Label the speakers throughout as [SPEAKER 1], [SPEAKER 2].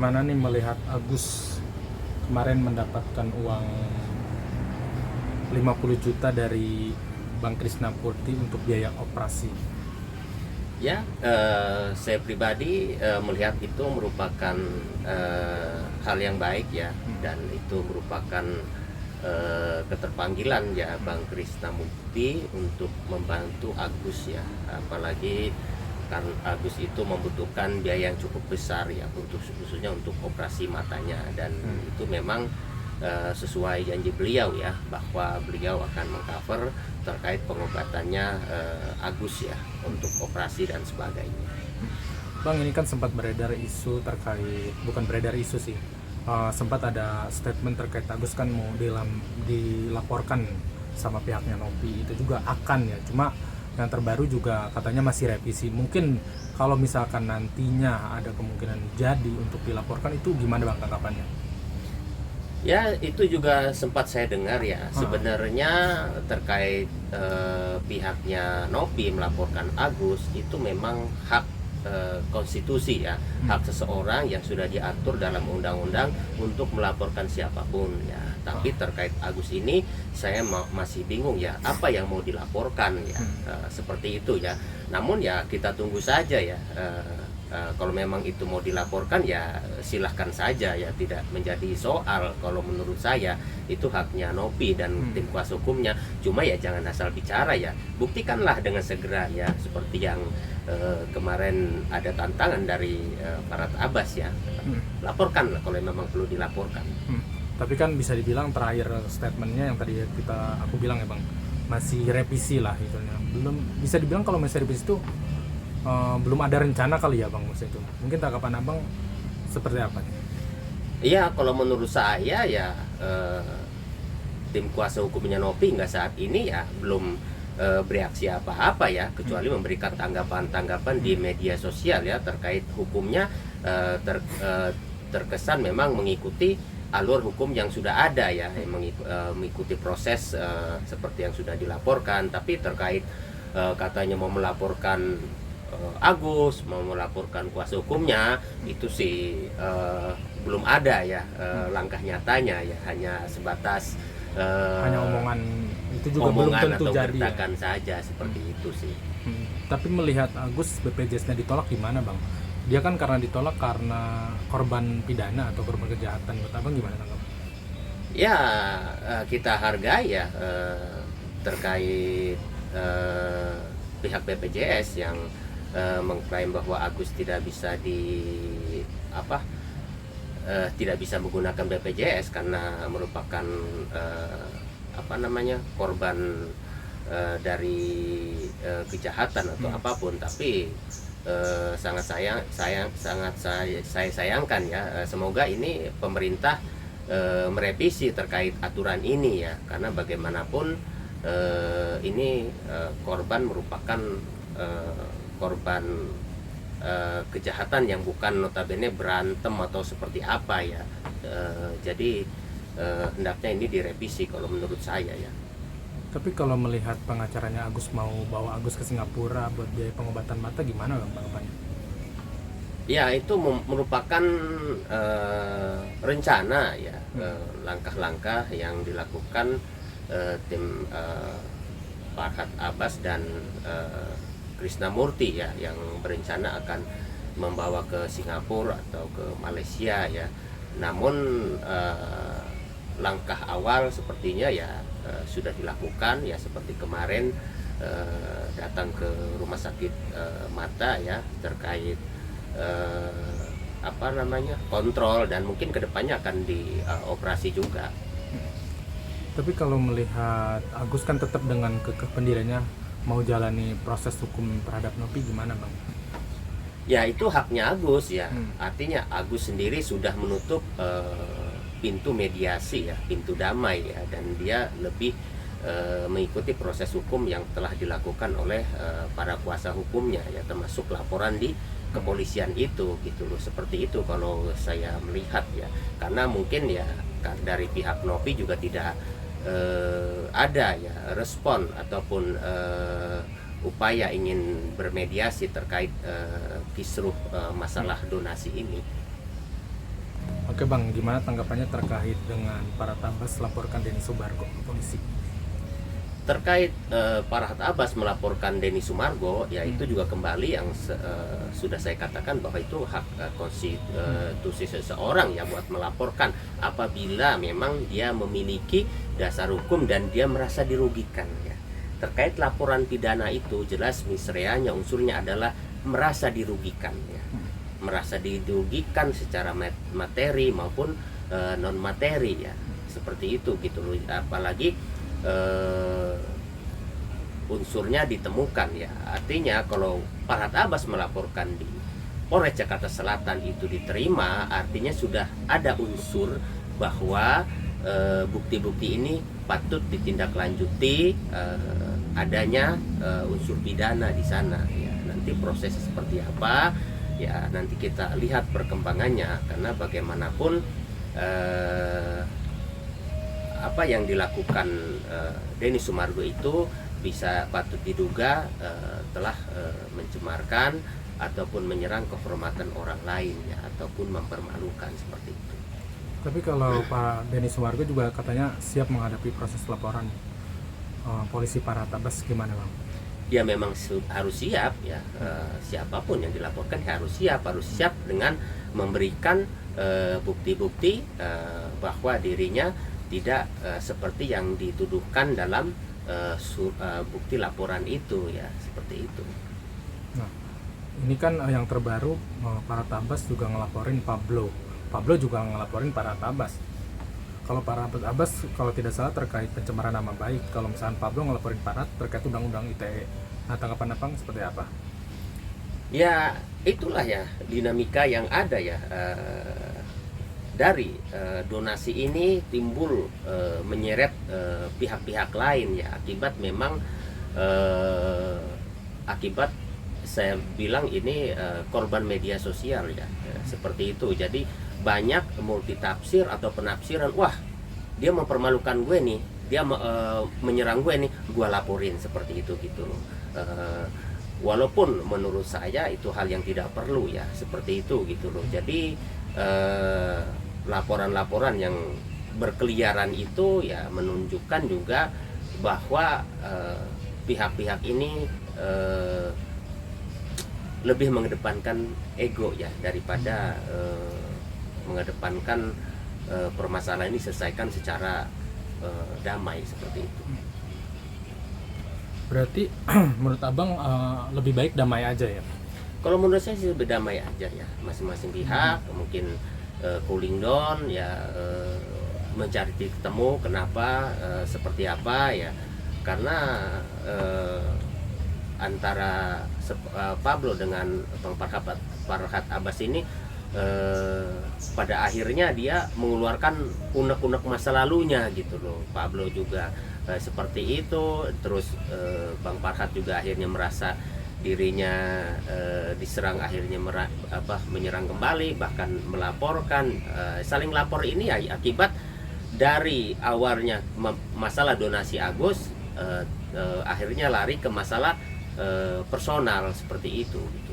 [SPEAKER 1] gimana nih melihat Agus kemarin mendapatkan uang 50 juta dari Bang Krisnamurti untuk biaya operasi?
[SPEAKER 2] Ya, saya pribadi melihat itu merupakan hal yang baik ya, dan itu merupakan keterpanggilan ya Bang Krisnamurti untuk membantu Agus ya, apalagi kan Agus itu membutuhkan biaya yang cukup besar ya, untuk khususnya untuk operasi matanya, dan itu memang sesuai janji beliau ya, bahwa beliau akan mengcover terkait pengobatannya Agus ya, untuk operasi dan sebagainya.
[SPEAKER 1] Bang, ini kan sempat beredar isu terkait, bukan beredar isu sih, sempat ada statement terkait Agus kan mau dilaporkan sama pihaknya Nopi, itu juga akan ya, cuma yang terbaru juga katanya masih revisi. Mungkin kalau misalkan nantinya ada kemungkinan jadi untuk dilaporkan, itu gimana Bang tanggapannya?
[SPEAKER 2] Ya, itu juga sempat saya dengar ya. Sebenarnya terkait pihaknya Nopi melaporkan Agus, itu memang hak konstitusi ya, hak seseorang yang sudah diatur dalam undang-undang untuk melaporkan siapapun ya. Tapi terkait Agus ini saya masih bingung ya, apa yang mau dilaporkan ya, seperti itu ya. Namun ya kita tunggu saja ya. Kalau memang itu mau dilaporkan ya silahkan saja ya, tidak menjadi soal. Kalau menurut saya itu haknya Nopi dan tim kuasa hukumnya. Cuma ya jangan asal bicara ya, buktikanlah dengan segera ya, seperti yang kemarin ada tantangan dari Farhad Abbas ya, laporkan kalau memang perlu dilaporkan.
[SPEAKER 1] Tapi kan bisa dibilang terakhir statementnya yang tadi aku bilang ya Bang, masih revisi lah itunya. Belum bisa dibilang kalau masih revisi itu belum ada rencana kali ya Bang, maksudnya itu. Mungkin tanggapan Abang seperti apa nih?
[SPEAKER 2] Iya, kalau menurut saya ya tim kuasa hukumnya Nopi nggak saat ini ya belum bereaksi apa-apa ya, kecuali memberikan tanggapan-tanggapan di media sosial ya terkait hukumnya. Terkesan memang mengikuti alur hukum yang sudah ada ya, mengikuti proses seperti yang sudah dilaporkan. Tapi terkait katanya mau melaporkan Agus, mau melaporkan kuasa hukumnya, itu sih belum ada ya langkah nyatanya ya, hanya sebatas
[SPEAKER 1] Hanya omongan, itu juga belum
[SPEAKER 2] omongan
[SPEAKER 1] tentu
[SPEAKER 2] atau
[SPEAKER 1] jadi ya.
[SPEAKER 2] gertakan saja, seperti itu sih.
[SPEAKER 1] Tapi melihat Agus BPJS-nya ditolak gimana Bang? Dia kan karena ditolak karena korban pidana atau korban kejahatan. Menurut Abang gimana tanggapan?
[SPEAKER 2] Ya, kita hargai ya terkait pihak BPJS yang mengklaim bahwa Agus tidak bisa tidak bisa menggunakan BPJS karena merupakan korban dari kejahatan atau apapun. Tapi sangat saya sayangkan ya, semoga ini pemerintah merevisi terkait aturan ini ya, karena bagaimanapun ini korban merupakan korban kejahatan yang bukan notabene berantem atau seperti apa ya. Jadi hendaknya ini direvisi kalau menurut saya ya.
[SPEAKER 1] Tapi kalau melihat pengacaranya Agus mau bawa Agus ke Singapura buat biaya pengobatan mata, gimana Bang tanggapannya?
[SPEAKER 2] Ya, itu merupakan rencana ya, langkah-langkah yang dilakukan tim Farhad Abbas dan Krisnamurti ya, yang berencana akan membawa ke Singapura atau ke Malaysia ya. Namun langkah awal sepertinya ya sudah dilakukan ya, seperti kemarin datang ke rumah sakit mata ya, terkait kontrol, dan mungkin kedepannya akan dioperasi juga.
[SPEAKER 1] Tapi kalau melihat Agus kan tetap dengan kekeh pendiriannya mau jalani proses hukum terhadap Nopi, gimana Bang?
[SPEAKER 2] Ya, itu haknya Agus ya. Artinya Agus sendiri sudah menutup pintu mediasi ya, pintu damai ya, dan dia lebih mengikuti proses hukum yang telah dilakukan oleh para kuasa hukumnya ya, termasuk laporan di kepolisian itu gitu loh. Seperti itu kalau saya melihat ya, karena mungkin ya dari pihak Nopi juga tidak ada ya respon ataupun upaya ingin bermediasi terkait kisruh masalah donasi ini.
[SPEAKER 1] Oke Bang, gimana tanggapannya terkait dengan para tabas laporkan Denny Sumargo ke polisi?
[SPEAKER 2] Terkait Farhad Abbas melaporkan Denny Sumargo, ya itu juga kembali yang sudah saya katakan bahwa itu hak konstitusi seseorang ya buat melaporkan apabila memang dia memiliki dasar hukum dan dia merasa dirugikan ya. Terkait laporan pidana itu jelas misreanya unsurnya adalah merasa dirugikan ya. Merasa dirugikan secara materi maupun non materi ya. Seperti itu gitu loh. Apalagi unsurnya ditemukan ya, artinya kalau Farhad Abbas melaporkan di Polres Jakarta Selatan itu diterima, artinya sudah ada unsur bahwa bukti-bukti ini patut ditindaklanjuti, adanya unsur pidana di sana ya. Nanti proses seperti apa ya nanti kita lihat perkembangannya, karena bagaimanapun apa yang dilakukan Denny Sumargo itu bisa patut diduga telah mencemarkan ataupun menyerang kehormatan orang lain ya, ataupun mempermalukan seperti itu.
[SPEAKER 1] Tapi kalau Pak Denny Sumargo juga katanya siap menghadapi proses laporan polisi Farhad Abbas, gimana Bang?
[SPEAKER 2] Ya memang harus siap ya, siapapun yang dilaporkan harus siap dengan memberikan bukti-bukti bahwa dirinya tidak seperti yang dituduhkan dalam bukti laporan itu ya, seperti itu.
[SPEAKER 1] Nah, ini kan yang terbaru Farhad Abbas juga ngelaporin Pablo juga ngelaporin Farhad Abbas. Kalau Farhad Abbas kalau tidak salah terkait pencemaran nama baik, kalau misalnya Pablo ngelaporin Farhad terkait undang-undang ITE. Nah, tanggapan Abang seperti apa?
[SPEAKER 2] Ya itulah ya dinamika yang ada ya. Dari donasi ini timbul menyeret pihak-pihak lain ya, akibat memang akibat saya bilang ini korban media sosial ya, seperti itu. Jadi banyak multitafsir atau penafsiran, wah dia mempermalukan gue nih, dia menyerang gue nih, gue laporin, seperti itu gitu loh. Walaupun menurut saya itu hal yang tidak perlu ya, seperti itu gitu loh. Jadi laporan-laporan yang berkeliaran itu ya menunjukkan juga bahwa pihak-pihak ini lebih mengedepankan ego ya daripada mengedepankan permasalahan ini selesaikan secara damai, seperti itu.
[SPEAKER 1] Berarti menurut Abang lebih baik damai aja ya?
[SPEAKER 2] Kalau menurut saya sih lebih damai aja ya, masing-masing pihak mungkin cooling down ya, mencari titik temu kenapa seperti apa ya, karena antara Pablo dengan Bang Farhad Abbas ini pada akhirnya dia mengeluarkan unek-unek masa lalunya gitu loh. Pablo juga seperti itu, terus Bang Farhad juga akhirnya merasa dirinya diserang, akhirnya menyerang kembali, bahkan melaporkan, saling lapor ini ya akibat dari awalnya masalah donasi Agus, akhirnya lari ke masalah personal, seperti itu gitu.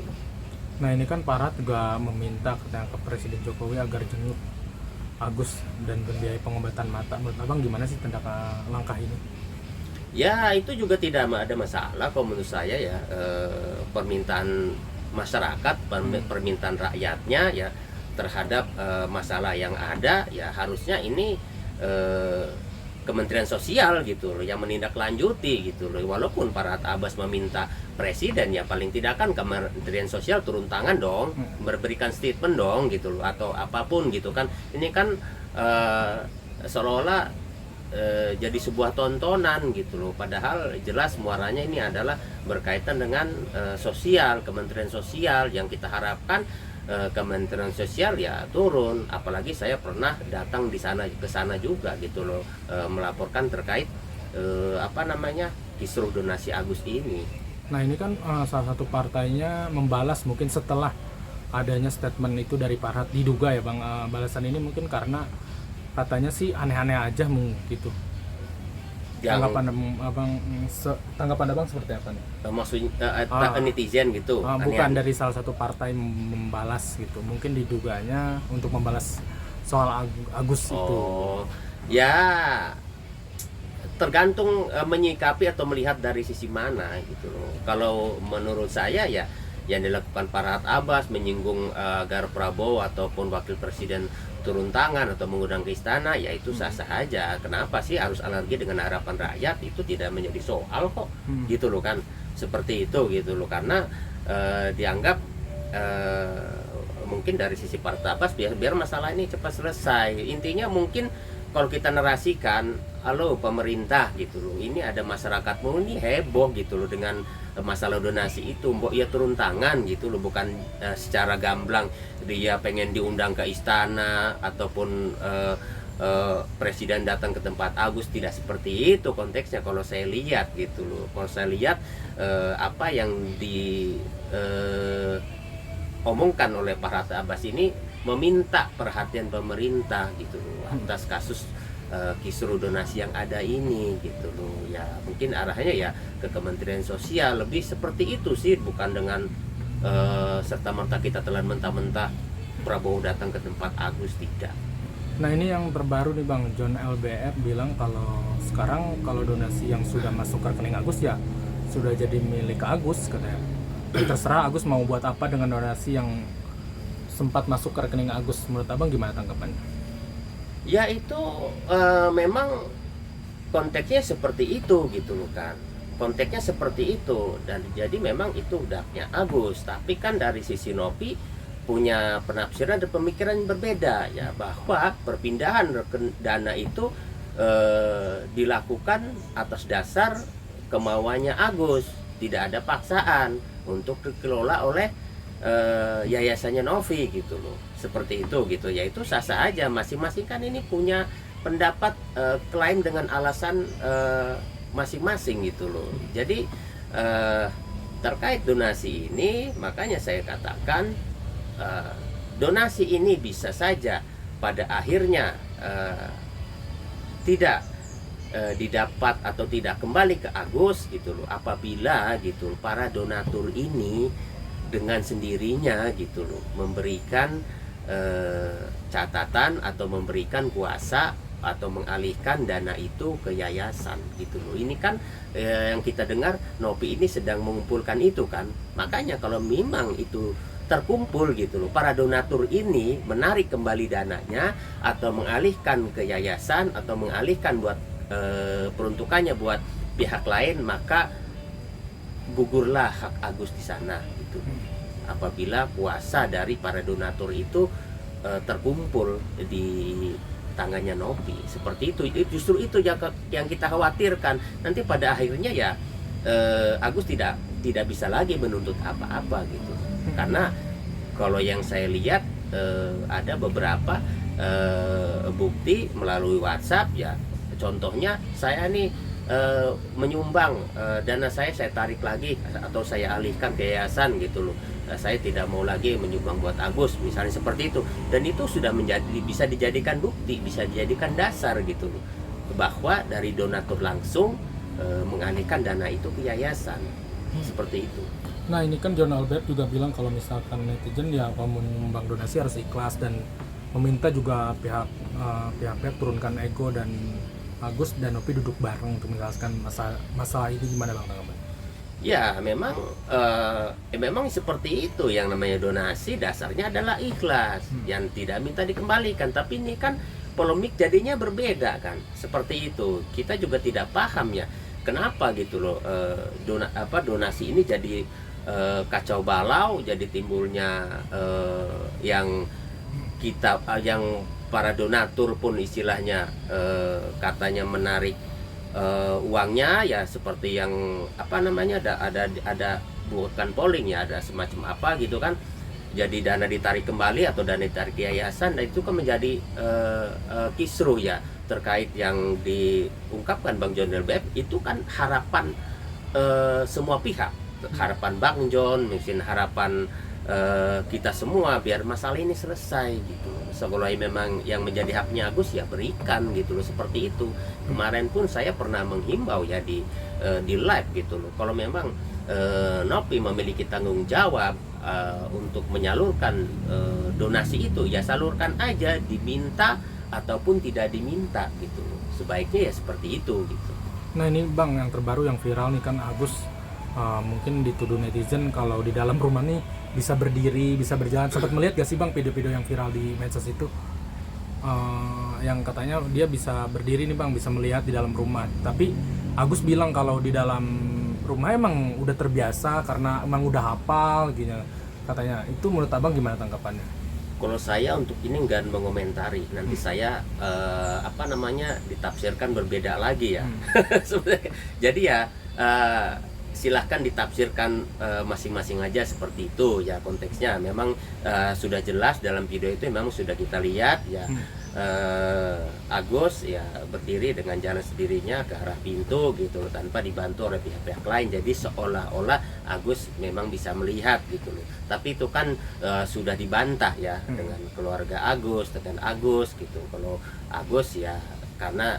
[SPEAKER 1] Nah ini kan Farhad juga meminta ke Presiden Jokowi agar jenguk Agus dan membiayai pengobatan mata. Menurut Abang gimana sih tindakan langkah ini?
[SPEAKER 2] Ya itu juga tidak ada masalah kalau menurut saya ya, permintaan masyarakat, permintaan rakyatnya ya terhadap masalah yang ada ya, harusnya ini Kementerian Sosial gitu loh yang menindaklanjuti gitu loh. Walaupun Farhad Abbas meminta presiden, ya paling tidak kan Kementerian Sosial turun tangan dong, memberikan statement dong gitu loh, atau apapun gitu kan. Ini kan seolah-olah jadi sebuah tontonan gitu loh, padahal jelas muaranya ini adalah berkaitan dengan sosial, Kementerian Sosial, yang kita harapkan Kementerian Sosial ya turun. Apalagi saya pernah datang di sana, ke sana juga gitu loh, melaporkan terkait kisruh donasi Agus ini.
[SPEAKER 1] Nah ini kan salah satu partainya membalas mungkin setelah adanya statement itu dari Farhad, diduga ya Bang, balasan ini mungkin karena katanya sih aneh-aneh aja gitu. Tanggapan abang seperti apa nih?
[SPEAKER 2] Maksudnya netizen gitu?
[SPEAKER 1] Bukan, dari salah satu partai membalas gitu. Mungkin diduganya untuk membalas soal Agus itu.
[SPEAKER 2] Oh, ya tergantung menyikapi atau melihat dari sisi mana gitu loh. Kalau menurut saya ya yang dilakukan Farhad Abbas menyinggung agar Prabowo ataupun Wakil Presiden turun tangan atau mengundang ke istana, ya itu sah-sah aja. Kenapa sih harus alergi dengan harapan rakyat? Itu tidak menjadi soal kok, gitu loh kan. Seperti itu gitu loh, karena dianggap mungkin dari sisi Farhad Abbas biar masalah ini cepat selesai. Intinya mungkin kalau kita narasikan, halo pemerintah gitu loh, ini ada masyarakatmu ini heboh gitu loh dengan masalah donasi itu, mbok ya turun tangan gitu loh, bukan secara gamblang dia pengen diundang ke istana ataupun presiden datang ke tempat Agus. Tidak seperti itu konteksnya kalau saya lihat gitu loh. Kalau saya lihat apa yang omongkan oleh Farhad Abbas ini meminta perhatian pemerintah gitu loh atas kasus kisruh donasi yang ada ini gitu loh. Ya mungkin arahnya ya ke Kementerian Sosial, lebih seperti itu sih, bukan dengan serta-merta kita telan mentah-mentah Prabowo datang ke tempat Agus, tidak.
[SPEAKER 1] Nah ini yang terbaru nih Bang, John LBF bilang kalau sekarang kalau donasi yang sudah masuk ke rekening Agus ya sudah jadi milik Agus katanya. Dan terserah Agus mau buat apa dengan donasi yang sempat masuk ke rekening Agus. Menurut Abang gimana tanggapannya?
[SPEAKER 2] Ya itu memang konteksnya seperti itu gitu loh kan. Konteksnya seperti itu, dan jadi memang itu haknya Agus. Tapi kan dari sisi Nopi punya penafsiran dan pemikiran yang berbeda ya, bahwa perpindahan dana itu dilakukan atas dasar kemauannya Agus, tidak ada paksaan untuk dikelola oleh yayasannya Novi gitu loh, seperti itu gitu. Ya itu sah-sah aja, masing-masing kan ini punya pendapat klaim dengan alasan masing-masing gitu loh. Jadi terkait donasi ini, makanya saya katakan donasi ini bisa saja pada akhirnya tidak didapat atau tidak kembali ke Agus gitu loh, apabila gitu para donatur ini dengan sendirinya gitu loh memberikan catatan atau memberikan kuasa atau mengalihkan dana itu ke yayasan gitu loh. Ini kan yang kita dengar Nopi ini sedang mengumpulkan itu kan. Makanya kalau memang itu terkumpul gitu loh, para donatur ini menarik kembali dananya atau mengalihkan ke yayasan atau mengalihkan buat peruntukannya buat pihak lain, maka gugurlah hak Agus di sana gitu. Apabila kuasa dari para donatur itu terkumpul di tangannya Nopi, seperti itu. Justru itu yang kita khawatirkan. Nanti pada akhirnya ya Agus tidak bisa lagi menuntut apa-apa gitu. Karena kalau yang saya lihat ada beberapa bukti melalui WhatsApp ya. Contohnya saya nih menyumbang dana saya tarik lagi atau saya alihkan ke yayasan gitu loh. Saya tidak mau lagi menyumbang buat Agus, misalnya seperti itu. Dan itu sudah bisa dijadikan bukti, bisa dijadikan dasar gitu loh, bahwa dari donatur langsung mengalihkan dana itu ke yayasan. Seperti itu.
[SPEAKER 1] Nah ini kan John Albert juga bilang kalau misalkan netizen ya kalau menyumbang donasi harus ikhlas, dan meminta juga pihak turunkan ego dan Agus dan Nopi duduk bareng untuk menjelaskan masalah ini. Gimana Bang tanggapan?
[SPEAKER 2] Ya memang seperti itu, yang namanya donasi dasarnya adalah ikhlas, yang tidak minta dikembalikan. Tapi ini kan polemik jadinya berbeda kan, seperti itu. Kita juga tidak paham ya kenapa gitu loh donasi ini jadi kacau balau, jadi timbulnya yang para donatur pun istilahnya katanya menarik uangnya ya, seperti yang ada bukan polling ya, ada semacam apa gitu kan, jadi dana ditarik kembali atau dana ditarik ke yayasan. Dan itu kan menjadi kisruh ya, terkait yang diungkapkan Bang John LBF itu kan harapan semua pihak, harapan Bang John, mungkin harapan kita semua biar masalah ini selesai gitu. Sekolah memang yang menjadi haknya Agus ya berikan gitu loh, seperti itu. Kemarin pun saya pernah menghimbau ya di live gitu loh, kalau memang Nopi memiliki tanggung jawab untuk menyalurkan donasi itu ya salurkan aja, diminta ataupun tidak diminta gitu. Sebaiknya ya seperti itu gitu.
[SPEAKER 1] Nah ini Bang, yang terbaru yang viral nih kan Agus mungkin dituduh netizen kalau di dalam rumah nih bisa berdiri, bisa berjalan. Sempat melihat gak sih Bang video-video yang viral di medsos itu? Yang katanya dia bisa berdiri nih Bang, bisa melihat di dalam rumah. Tapi Agus bilang kalau di dalam rumah emang udah terbiasa karena emang udah hafal gitu katanya. Itu menurut Abang gimana tanggapannya?
[SPEAKER 2] Kalau saya untuk ini enggak mengomentari, nanti saya ditafsirkan berbeda lagi ya. Sebenarnya. Jadi ya silahkan ditafsirkan masing-masing aja seperti itu ya, konteksnya memang sudah jelas dalam video itu memang sudah kita lihat ya. Agus ya berdiri dengan jalan sendirinya ke arah pintu gitu tanpa dibantu oleh pihak-pihak lain, jadi seolah-olah Agus memang bisa melihat gitu loh. Tapi itu kan sudah dibantah ya dengan keluarga Agus, dengan Agus gitu. Kalau Agus ya karena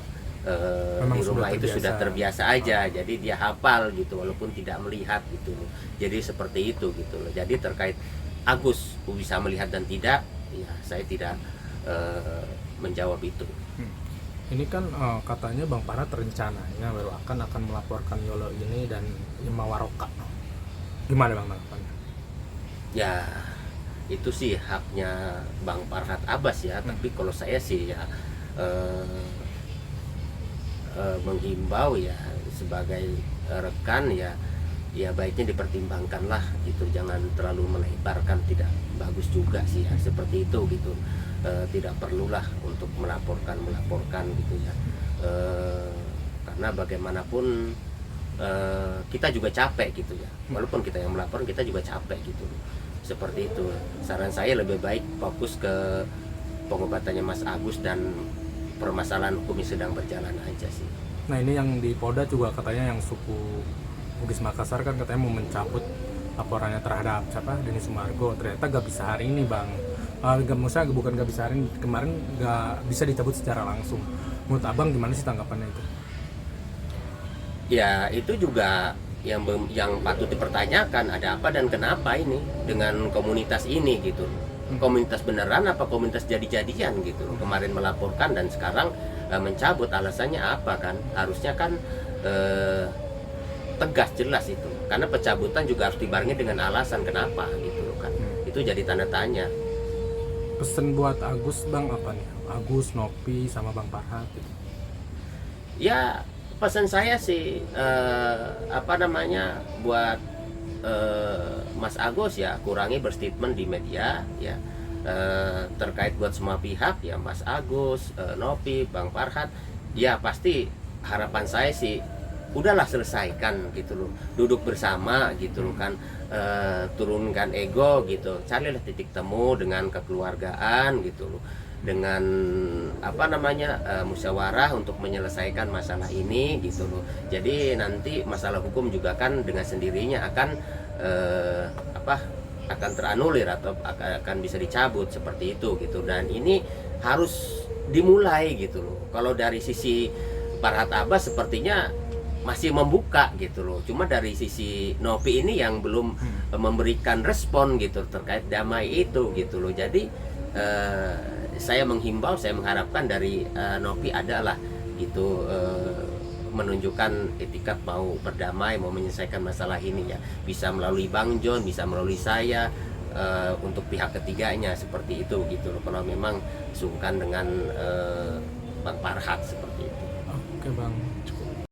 [SPEAKER 2] di rumah itu sudah terbiasa aja, jadi dia hafal gitu walaupun tidak melihat gitu loh. Jadi seperti itu gitu loh. Jadi terkait Agus bisa melihat dan tidak, ya saya tidak menjawab itu.
[SPEAKER 1] Ini kan katanya Bang Parhat rencananya baru akan melaporkan Yolo ini dan Ima Waroka. Gimana Bang tanggapannya?
[SPEAKER 2] Ya itu sih haknya Bang Parhat Abbas ya. Tapi kalau saya sih ya menghimbau ya sebagai rekan ya baiknya dipertimbangkanlah gitu, jangan terlalu melebarkan, tidak bagus juga sih ya seperti itu gitu. Tidak perlulah untuk melaporkan gitu ya, karena bagaimanapun kita juga capek gitu ya, walaupun kita yang melapor kita juga capek gitu, seperti itu. Saran saya lebih baik fokus ke pengobatannya Mas Agus dan permasalahan hukum yang sedang berjalan aja sih.
[SPEAKER 1] Nah ini yang di Polda juga katanya yang suku Bugis Makassar kan katanya mau mencabut laporannya terhadap Denny Sumargo. Ternyata gak bisa hari ini Bang. Maksudnya bukan gak bisa hari ini, kemarin gak bisa dicabut secara langsung. Menurut Abang gimana sih tanggapannya itu?
[SPEAKER 2] Ya itu juga yang patut dipertanyakan, ada apa dan kenapa ini dengan komunitas ini gitu. Komunitas beneran apa komunitas jadi-jadian gitu. Kemarin melaporkan dan sekarang mencabut, alasannya apa kan? Harusnya kan tegas jelas itu, karena pencabutan juga harus dibarengi dengan alasan kenapa gitu kan. Itu jadi tanda tanya.
[SPEAKER 1] Pesan buat Agus Bang apa nih? Agus, Nopi sama Bang Parhat gitu.
[SPEAKER 2] Ya pesan saya sih buat Mas Agus ya kurangi berstatement di media ya, terkait buat semua pihak ya, Mas Agus, Nopi, Bang Parhat ya, pasti harapan saya sih udahlah selesaikan gitu loh, duduk bersama gitu loh kan, turunkan ego gitu, carilah titik temu dengan kekeluargaan gitu loh, dengan musyawarah untuk menyelesaikan masalah ini gitu loh. Jadi nanti masalah hukum juga kan dengan sendirinya akan akan teranulir atau akan bisa dicabut seperti itu gitu. Dan ini harus dimulai gitu loh. Kalau dari sisi Parhat Abbas sepertinya masih membuka gitu loh, cuma dari sisi Nopi ini yang belum memberikan respon gitu terkait damai itu gitu loh. Jadi saya menghimbau, saya mengharapkan dari Nopi adalah gitu, menunjukkan etikat mau berdamai, mau menyelesaikan masalah ini ya, bisa melalui Bang John, bisa melalui saya, untuk pihak ketiganya seperti itu gitu loh, kalau memang sungkan dengan Bang Parhat seperti itu.
[SPEAKER 1] Oke Bang.